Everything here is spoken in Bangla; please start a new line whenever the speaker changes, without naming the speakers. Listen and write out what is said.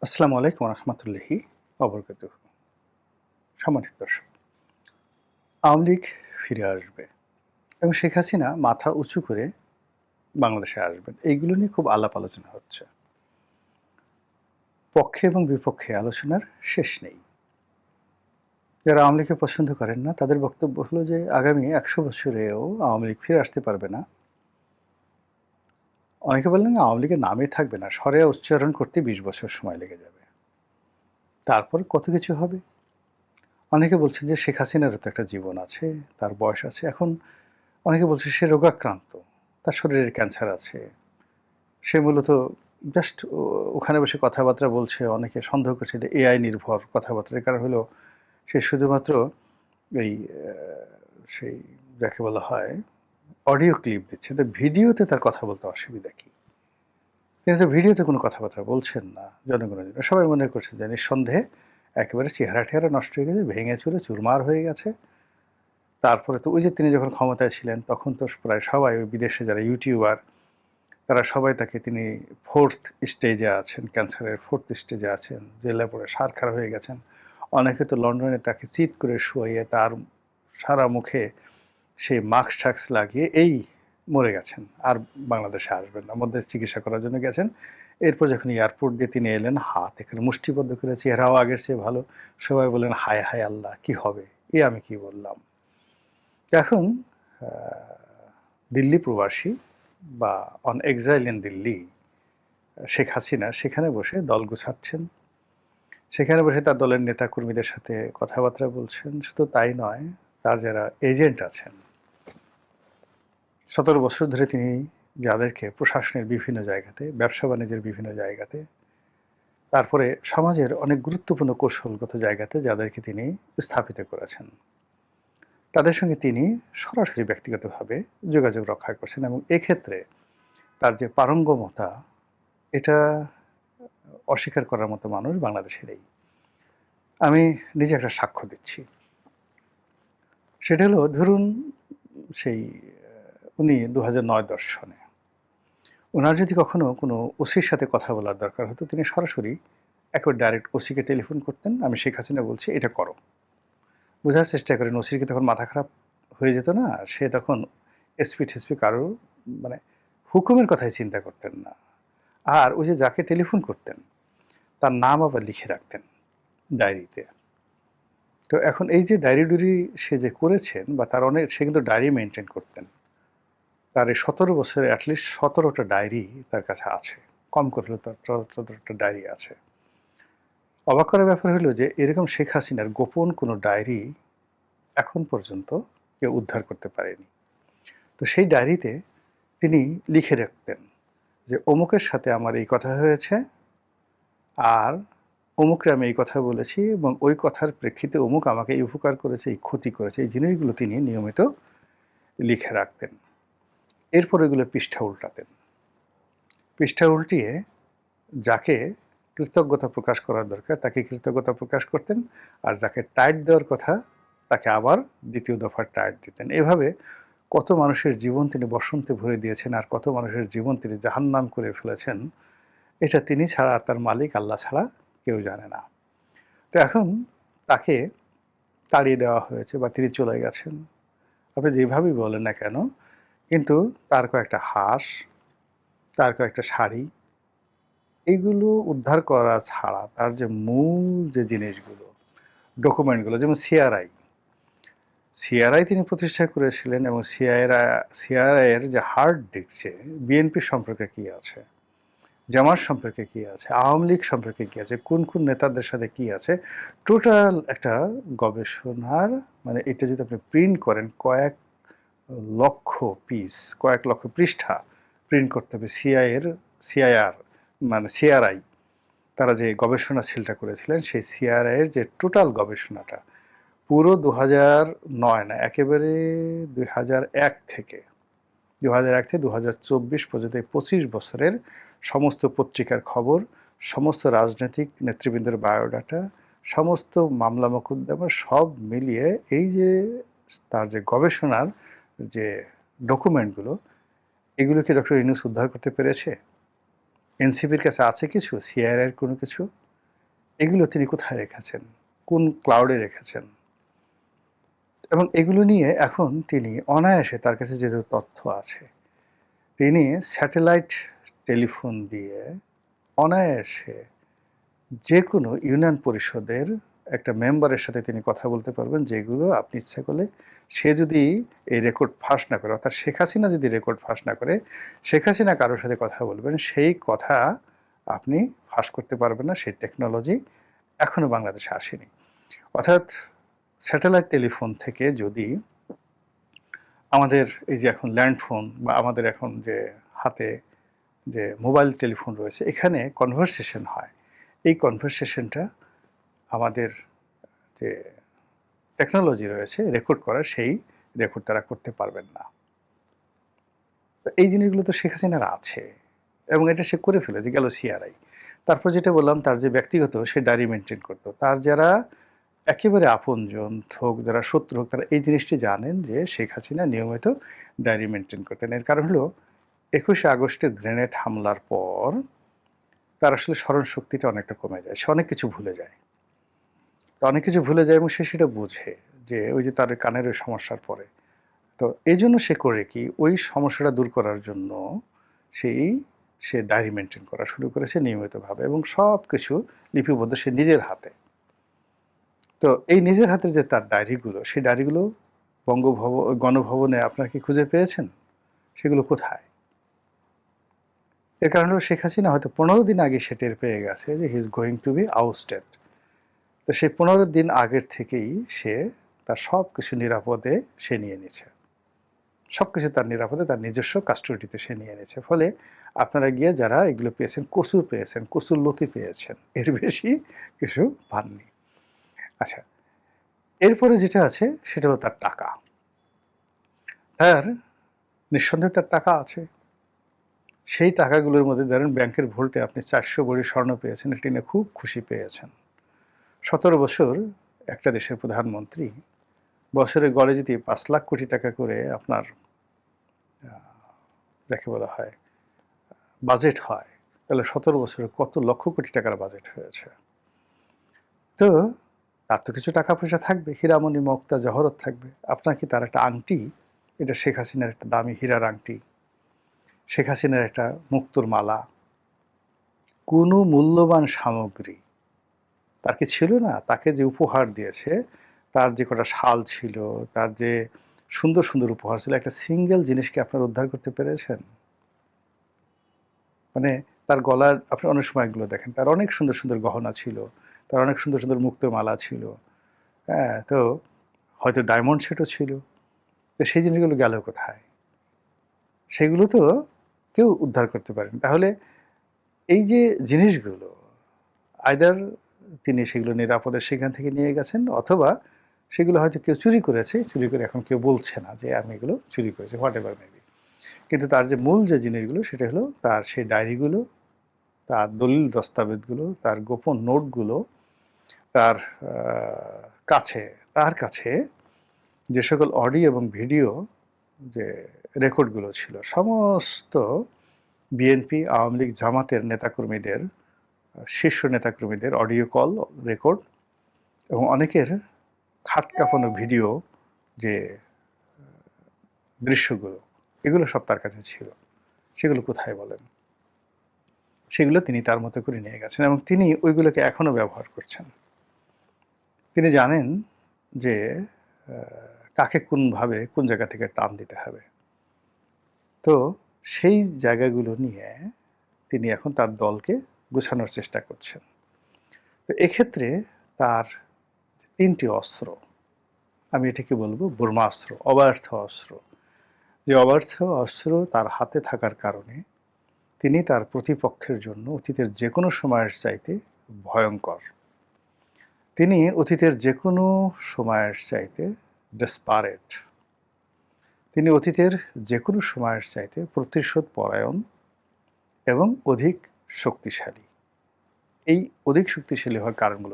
আসসালামু আলাইকুম রহমতুল্লাহি অবরকাতুহ। সম্মানিত দর্শক, আওয়ামী লীগ ফিরে আসবে এবং শেখ হাসিনা মাথা উঁচু করে বাংলাদেশে আসবেন, এইগুলো নিয়ে খুব আলাপ আলোচনা হচ্ছে। পক্ষে এবং বিপক্ষে আলোচনার শেষ নেই। যারা আওয়ামী লীগকে পছন্দ করেন না তাদের বক্তব্য হলো যে আগামী 100 বছরেও আওয়ামী লীগ ফিরে আসতে পারবে না। অনেকে বললেন আওয়ামী লীগের নামই থাকবে না, সরে উচ্চারণ করতে 20 বছর সময় লেগে যাবে, তারপর কত কিছু হবে। অনেকে বলছেন যে শেখ হাসিনারও তো একটা জীবন আছে, তার বয়স আছে। এখন অনেকে বলছে সে রোগাক্রান্ত, তার শরীরে ক্যান্সার আছে, সে মূলত জাস্ট ওখানে বসে কথাবার্তা বলছে। অনেকে সন্দেহ করছে যে এআই নির্ভর কথাবার্তার কারণ হলো সে শুধুমাত্র এই সেই যাকে বলা হয় অডিও ক্লিপ দিচ্ছে, তো ভিডিওতে তার কথা বলতে অসুবিধা কি? তিনি তো ভিডিওতে কোনো কথাবার্তা বলছেন না জনগণের জন্য। সবাই মনে করছে যে নিঃসন্দেহে একেবারে চেহারা টেহারা নষ্ট হয়ে গেছে, ভেঙে চুরে চুরমার হয়ে গেছে। তারপরে তো ওই যে তিনি যখন ক্ষমতায় ছিলেন তখন তো প্রায় সবাই ওই বিদেশে যারা ইউটিউবার তারা সবাই তাকে, তিনি 4th স্টেজে আছেন, ক্যান্সারের 4th স্টেজে আছেন, জেলে পড়ে সারখার হয়ে গেছেন। অনেকে তো লন্ডনে তাকে চিৎ করে শুইয়ে তার সারা মুখে সেই মাস্ক লাগিয়ে এই মরে গেছেন, আর বাংলাদেশে আসবেন না, মধ্যে চিকিৎসা করার জন্য গেছেন। এরপর যখন এয়ারপোর্ট দিয়ে তিনি এলেন, হাত এখানে মুষ্টিবদ্ধ করে, চেহারাও আগের চেয়ে ভালো। সবাই বললেন হায় হায় আল্লাহ, কি হবে, এ আমি কি বললাম। এখন দিল্লি প্রবাসী বা on exile in Delhi Sheikh Hasina সেখানে বসে দল গোছাচ্ছেন, সেখানে বসে তার দলের নেতা কর্মীদের সাথে কথাবার্তা বলছেন। শুধু তাই নয়, তার যারা এজেন্ট আছেন, 17 বছর ধরে তিনি যাদেরকে প্রশাসনের বিভিন্ন জায়গাতে, ব্যবসা বাণিজ্যের বিভিন্ন জায়গাতে, তারপরে সমাজের অনেক গুরুত্বপূর্ণ কৌশলগত জায়গাতে যাদেরকে তিনি স্থাপিত করেছেন, তাদের সঙ্গে তিনি সরাসরি ব্যক্তিগতভাবে যোগাযোগ রক্ষা করছেন। এবং এক্ষেত্রে তার যে পারঙ্গমতা, এটা অস্বীকার করার মতো মানুষ বাংলাদেশে নেই। আমি নিজে একটা সাক্ষ্য দিচ্ছি। সেটা হলো, ধরুন সেই উনি 2009-10 সনে ওনার যদি কখনো কোনো ওসির সাথে কথা বলার দরকার হতো, তিনি সরাসরি একবার ডাইরেক্ট ওসিকে টেলিফোন করতেন, আমি শেখ হাসিনা বলছি এটা করো। বোঝার চেষ্টা করেন, ওসির কি তখন মাথা খারাপ হয়ে যেত না? সে তখন এসপি ঠেসপি কারো মানে হুকুমের কথাই চিন্তা করতেন না। আর ওই যে যাকে টেলিফোন করতেন তার নাম আবার লিখে রাখতেন ডায়েরিতে। তো এখন এই যে ডায়েরি ডুরি সে যে করেছেন, বা তার অনেক, সে কিন্তু ডায়েরি মেনটেন করতেন। তার এই 17 বছরে অ্যাটলিস্ট 17টা ডায়েরি তার কাছে আছে, কম করে হলেও তার 17টা ডায়েরি আছে। অবাক করার ব্যাপার হলো যে এরকম শেখ হাসিনার গোপন কোনো ডায়েরি এখন পর্যন্ত কেউ উদ্ধার করতে পারেনি। তো সেই ডায়েরিতে তিনি লিখে রাখতেন যে অমুকের সাথে আমার এই কথা হয়েছে, আর অমুকরে আমি এই কথা বলেছি, এবং ওই কথার প্রেক্ষিতে অমুক আমাকে এই উপকার করেছে, এই ক্ষতি করেছে, এই জিনিসগুলো তিনি নিয়মিত লিখে রাখতেন। এরপর এগুলো পৃষ্ঠা উল্টাতেন। পৃষ্ঠা উল্টিয়ে যাকে কৃতজ্ঞতা প্রকাশ করার দরকার তাকে কৃতজ্ঞতা প্রকাশ করতেন, আর যাকে টাইট দেওয়ার কথা তাকে আবার দ্বিতীয় দফার টাইট দিতেন। এভাবে কত মানুষের জীবন তিনি বসন্তে ভরে দিয়েছেন, আর কত মানুষের জীবন তিনি জাহান্নাম করে ফেলেছেন, এটা তিনি ছাড়া আর তার মালিক আল্লাহ ছাড়া কেউ জানে না। তো এখন তাকে তাড়িয়ে দেওয়া হয়েছে বা তিনি চলে গেছেন, আপনি যেভাবেই বলেন না কেন, কিন্তু তার কয়েকটা হাঁস, তার কয়েকটা শাড়ি, এইগুলো উদ্ধার করা ছাড়া তার যে মূল যে জিনিসগুলো, ডকুমেন্টগুলো, যেমন সিআরআই, সিআরআই তিনি প্রতিষ্ঠা করেছিলেন, এবং সিআরআই এর যে হার্ড ডিস্কে বিএনপি সম্পর্কে কি আছে, জামাত সম্পর্কে কি আছে, আওয়ামী লীগ সম্পর্কে কি আছে, কোন কোন নেতাদের সাথে কি আছে, টোটাল একটা গবেষণার, মানে এটা যদি আপনি প্রিন্ট করেন, কয়েক লক্ষ পিস, কয়েক লক্ষ পৃষ্ঠা প্রিন্ট করতে হবে। সিআইআর মানে সিআরআই, তারা যে গবেষণা সেলটা করেছিলেন, সেই সিআরআই এর যে টোটাল গবেষণাটা পুরো 2009 না, একেবারে 2001 থেকে 2024 পর্যন্ত এই 25 বছরের সমস্ত পত্রিকার খবর, সমস্ত রাজনৈতিক নেতৃবৃন্দের বায়োডাটা, সমস্ত মামলা মোকদ্দমা সব মিলিয়ে এই যে তার যে গবেষণার যে ডকুমেন্টগুলো, এগুলো কি ডক্টর ইউনূস উদ্ধার করতে পেরেছে? এনসিপির কাছে আছে কিছু, সিআইআর এর কোনো কিছু? এগুলো তিনি কোথায় রেখেছেন, কোন ক্লাউডে রেখেছেন, এবং এগুলো নিয়ে এখন তিনি অনায়াসে, তার কাছে যেহেতু তথ্য আছে, তিনি স্যাটেলাইট টেলিফোন দিয়ে অনায়াসে যে কোনো ইউনিয়ন পরিষদের একটা মেম্বারের সাথে তিনি কথা বলতে পারবেন, যেগুলো আপনি ইচ্ছা করলে, সে যদি এই রেকর্ড ফাঁস না করে, অর্থাৎ শেখ হাসিনা যদি রেকর্ড ফাঁস না করে, শেখ হাসিনা কারোর সাথে কথা বলবেন, সেই কথা আপনি ফাঁস করতে পারবেন না। সেই টেকনোলজি এখনো বাংলাদেশে আসেনি। অর্থাৎ স্যাটেলাইট টেলিফোন থেকে যদি আমাদের এই যে এখন ল্যান্ড ফোন বা আমাদের এখন যে হাতে যে মোবাইল টেলিফোন রয়েছে, এখানে কনভারসেশন হয়, এই কনভারসেশনটা আমাদের যে টেকনোলজি রয়েছে রেকর্ড করার, সেই রেকর্ড তারা করতে পারবেন না। তো এই জিনিসগুলো তো শেখ হাসিনার আছে, এবং এটা সে করে ফেলেছে, গেল সিআরআই। তারপর যেটা বললাম, তার যে ব্যক্তিগত, সে ডায়েরি মেনটেন করতো। তার যারা একেবারে আপনজন হোক, যারা শত্রু হোক, তারা এই জিনিসটি জানেন যে শেখ হাসিনা নিয়মিত ডায়েরি মেনটেন করতেন। এর কারণ হলো 21শে আগস্টের গ্রেনেড হামলার পর তার আসলে স্মরণ শক্তিটা অনেকটা কমে যায়, সে অনেক কিছু ভুলে যায়। তো অনেক কিছু ভুলে যায় এবং সে সেটা বোঝে, যে ওই যে তার কানের ওই সমস্যার পরে। তো এই জন্য সে করে কি, ওই সমস্যাটা দূর করার জন্য সে ডায়েরি মেনটেন করা শুরু করেছে নিয়মিতভাবে, এবং সব কিছু লিপিবদ্ধ সে নিজের হাতে। তো এই নিজের হাতে যে তার ডায়েরিগুলো, সেই ডায়েরিগুলো গণভবনে আপনারা কি খুঁজে পেয়েছেন? সেগুলো কোথায়? এর কারণ হলো শেখ হাসিনা হয়তো 15 দিন আগে সে টের পেয়ে গেছে যে he is going to be ousted. তো সেই 15 দিন আগের থেকেই সে তার সব কিছু নিরাপদে সে নিয়ে নিয়েছে, সব কিছু তার নিরাপদে, তার নিজস্ব কাস্টডিতে সে নিয়ে নিয়েছে। ফলে আপনারা গিয়ে যারা এগুলো পেয়েছেন, কসুর পেয়েছেন, কসুর লতি পেয়েছেন, এর বেশি কিছু পাননি। আচ্ছা, এরপরে যেটা আছে সেটা হলো তার টাকা। তার নিঃসন্দেহে তার টাকা আছে। সেই টাকাগুলোর মধ্যে ধরেন ব্যাংকের ভোল্টে আপনি 400 ভরি স্বর্ণ পেয়েছেন, এটি নিয়ে খুব খুশি পেয়েছেন। 17 বছর একটা দেশের প্রধানমন্ত্রী, বছরে গড়ে যদি 5 লাখ কোটি টাকা করে আপনার যাকে বলা হয় বাজেট হয়, তাহলে 17 বছরে কত লক্ষ কোটি টাকার বাজেট হয়েছে। তো তার তো কিছু টাকা পয়সা থাকবে, হীরামণি মুক্তা জহরত থাকবে। আপনার কি তার একটা আংটি, এটা শেখ হাসিনার একটা দামি হীরার আংটি, শেখ হাসিনার একটা মুক্তোর মালা, কোনো মূল্যবান সামগ্রী তার কি ছিল না? তাকে যে উপহার দিয়েছে, তার যে কটা শাল ছিল, তার যে সুন্দর সুন্দর উপহার ছিল, একটা সিঙ্গেল জিনিসকে আপনারা উদ্ধার করতে পেরেছেন? মানে তার গলার, আপনি অনেক সময় এগুলো দেখেন, তার অনেক সুন্দর সুন্দর গহনা ছিল, তার অনেক সুন্দর সুন্দর মুক্তোর মালা ছিল, হ্যাঁ, তো হয়তো ডায়মন্ড সেটও ছিল। তো সেই জিনিসগুলো গেল কোথায়? সেগুলো তো কেউ উদ্ধার করতে পারেন। তাহলে এই যে জিনিসগুলো, আইদার তিনি সেগুলো নিরাপদে সেখান থেকে নিয়ে গেছেন, অথবা সেগুলো হয়তো কেউ চুরি করেছে, চুরি করে এখন কেউ বলছে না যে আমি এগুলো চুরি করেছি, হোয়াট এভার মেবি। কিন্তু তার যে মূল যে জিনিসগুলো, সেটা হলো তার সেই ডায়েরিগুলো, তার দলিল দস্তাবেজগুলো, তার গোপন নোটগুলো, তার কাছে, তার কাছে যে সকল অডিও এবং ভিডিও যে রেকর্ডগুলো ছিল, সমস্ত বিএনপি, আওয়ামী লীগ, জামাতের নেতাকর্মীদের, শীর্ষ নেতাকর্মীদের অডিও কল রেকর্ড, এবং অনেকের খাট কাঁপানো ভিডিও যে দৃশ্যগুলো, এগুলো সব তার কাছে ছিল। সেগুলো কোথায় বলেন? সেগুলো তিনি তার মতো করে নিয়ে গেছেন, এবং তিনি ওইগুলোকে এখনো ব্যবহার করছেন। তিনি জানেন যে কাকে কোনভাবে কোন জায়গা থেকে টান দিতে হবে। তো সেই জায়গাগুলো নিয়ে তিনি এখন তার দলকে গোছানোর চেষ্টা করছেন। তো এক্ষেত্রে তার 3টি অস্ত্র, আমি এটাকে বলবো ব্রহ্মাস্ত্র, অব্যর্থ অস্ত্র। যে অব্যর্থ অস্ত্র তার হাতে থাকার কারণে তিনি তার প্রতিপক্ষের জন্য অতীতের যে কোনো সময়ের চাইতে ভয়ঙ্কর। তিনি অতীতের যে কোনো সময়ের চাইতে ডেসপারেট। তিনি অতীতের যে কোনো সময়ের চাইতে প্রতিশোধ পরায়ণ এবং অধিক শক্তিশালী। এই অধিক শক্তিশালী হওয়ার কারণগুলো